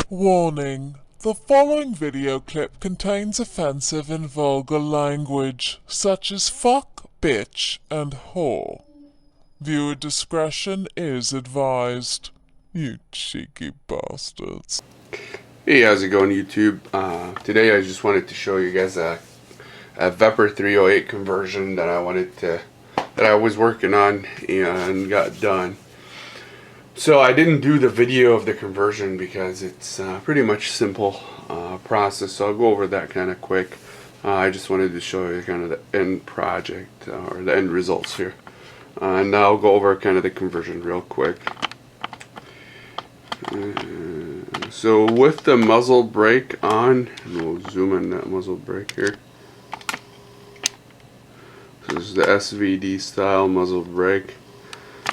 Warning: the following video clip contains offensive and vulgar language, such as fuck, bitch, and whore. Viewer discretion is advised. You cheeky bastards. Hey, how's it going, YouTube? Today I just wanted to show you guys a Vepr 308 conversion that I was working on and got done. So I didn't do the video of the conversion because it's pretty much simple process, so I'll go over that kind of quick. I just wanted to show you kind of the end project or the end results here. And I'll go over kind of the conversion real quick. So with the muzzle brake on, and we'll zoom in that muzzle brake here. This is the SVD style muzzle brake.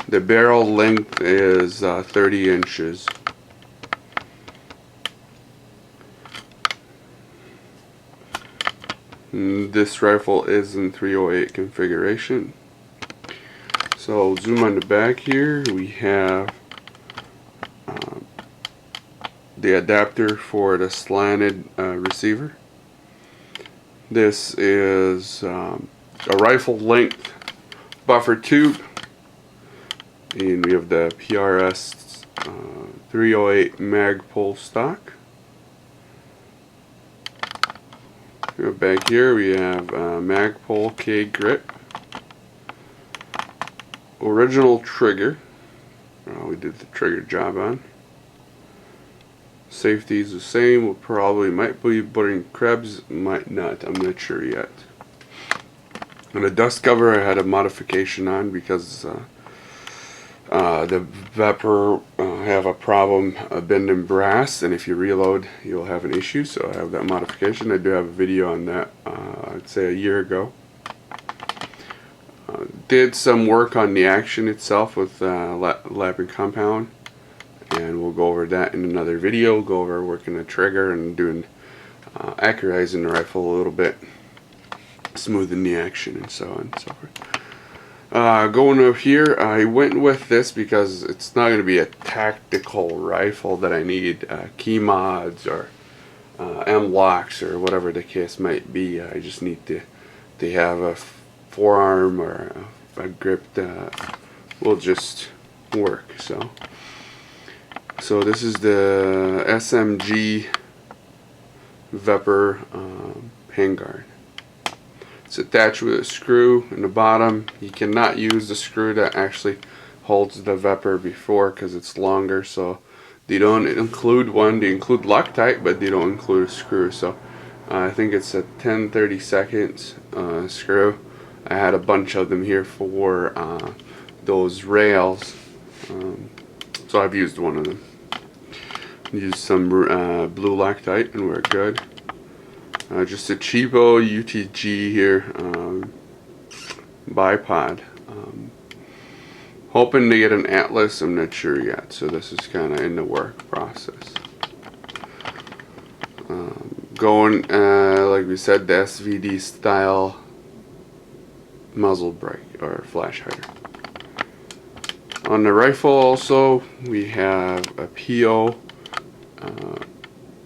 The barrel length is 30 inches. And this rifle is in 308 configuration. So zoom on the back here. We have the adapter for the slanted receiver. This is a rifle length buffer tube. And we have the PRS 308 mag pull stock. Back here we have mag pull K grip. Original trigger. We did the trigger job on. Safety is the same. We'll probably might be putting Krebs, might not. I'm not sure yet. And the dust cover I had a modification on because the Vepr have a problem bending brass, and if you reload you'll have an issue, so I have that modification. I do have a video on that I'd say a year ago. Did some work on the action itself with lapping compound, and we'll go over that in another video. Go over working the trigger and doing accurizing the rifle a little bit, smoothing the action and so on and so forth. Going over here, I went with this because it's not going to be a tactical rifle that I need key mods or M-locks or whatever the case might be. I just need to have a forearm or a grip that will just work. So this is the Smg Pepper Handguard. It's attached with a screw in the bottom. You cannot use the screw that actually holds the Vepr before because it's longer, so they don't include one. They include Loctite, but they don't include a screw. So I think it's a 10/32 screw. I had a bunch of them here for those rails, so I've used one of them. Used some blue Loctite and we're good. Just a cheapo UTG here, bipod. Hoping to get an Atlas, I'm not sure yet, so this is kind of in the work process. Going, like we said, the SVD style muzzle brake or flash hider. On the rifle also, we have a PO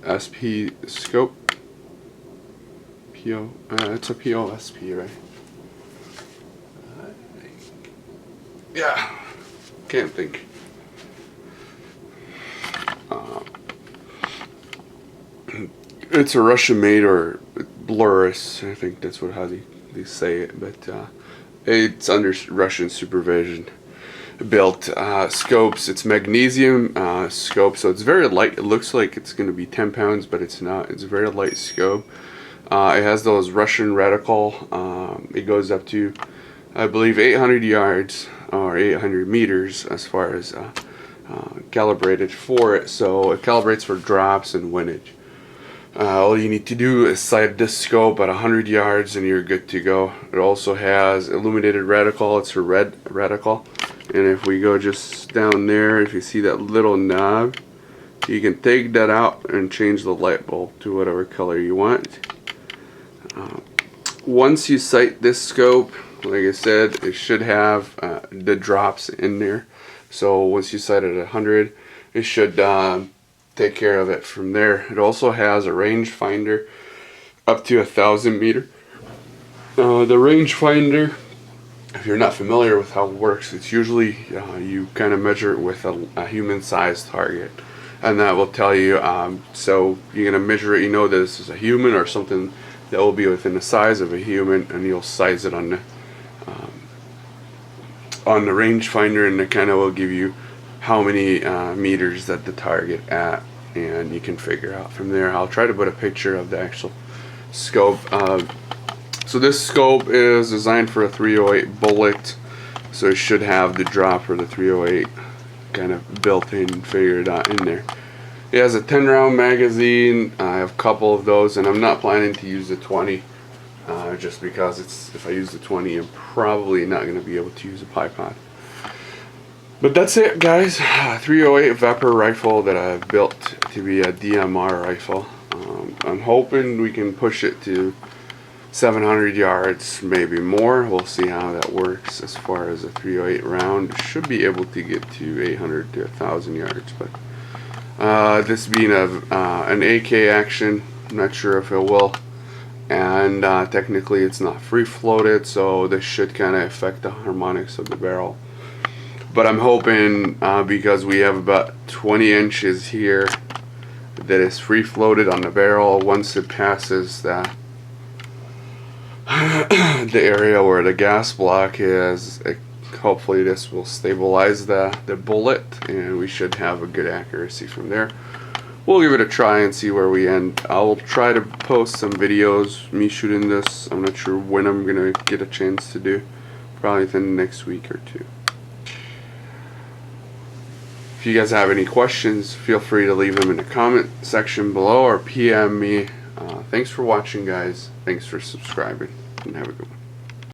SP scope. It's a POSP, right? Yeah, can't think. It's a Russian made or Blurus, I think that's how they say it, but it's under Russian supervision. Built scopes. It's magnesium scope, so it's very light. It looks like it's going to be 10 pounds, but it's not. It's a very light scope. It has those Russian reticle. It goes up to, I believe, 800 yards or 800 meters as far as calibrated for it. So it calibrates for drops and windage. All you need to do is sight this scope at 100 yards and you're good to go. It also has Illuminated Reticle. It's a red reticle. And if we go just down there, if you see that little knob, you can take that out and change the light bulb to whatever color you want. Once you sight this scope, like I said, it should have the drops in there. So once you sight it at 100, it should take care of it from there. It also has a rangefinder up to 1,000 meter. The rangefinder, if you're not familiar with how it works, it's usually you kind of measure it with a human-sized target, and that will tell you. So you're gonna measure it. You know that this is a human or something that will be within the size of a human, and you'll size it on the rangefinder, and it kind of will give you how many meters that the target at, and you can figure out from there. I'll try to put a picture of the actual scope. So this scope is designed for a 308 bullet, so it should have the drop for the 308 kind of built in and figured out in there. It has a 10 round magazine. I have a couple of those, and I'm not planning to use the 20 just because if I use the 20, I'm probably not going to be able to use a bipod. But that's it, guys. 308 Vepr rifle that I've built to be a DMR rifle. I'm hoping we can push it to 700 yards, maybe more. We'll see how that works. As far as a 308 round, should be able to get to 800 to 1,000 yards. But this being an AK action, I'm not sure if it will. And technically it's not free floated, so this should kind of affect the harmonics of the barrel. But I'm hoping, because we have about 20 inches here that is free floated on the barrel, once it passes the area where the gas block is, hopefully this will stabilize the bullet, and we should have a good accuracy from there. We'll give it a try and see where we end. I'll try to post some videos, me shooting this. I'm not sure when I'm going to get a chance to do. Probably within the next week or two. If you guys have any questions, feel free to leave them in the comment section below or PM me. Thanks for watching, guys. Thanks for subscribing, and have a good one.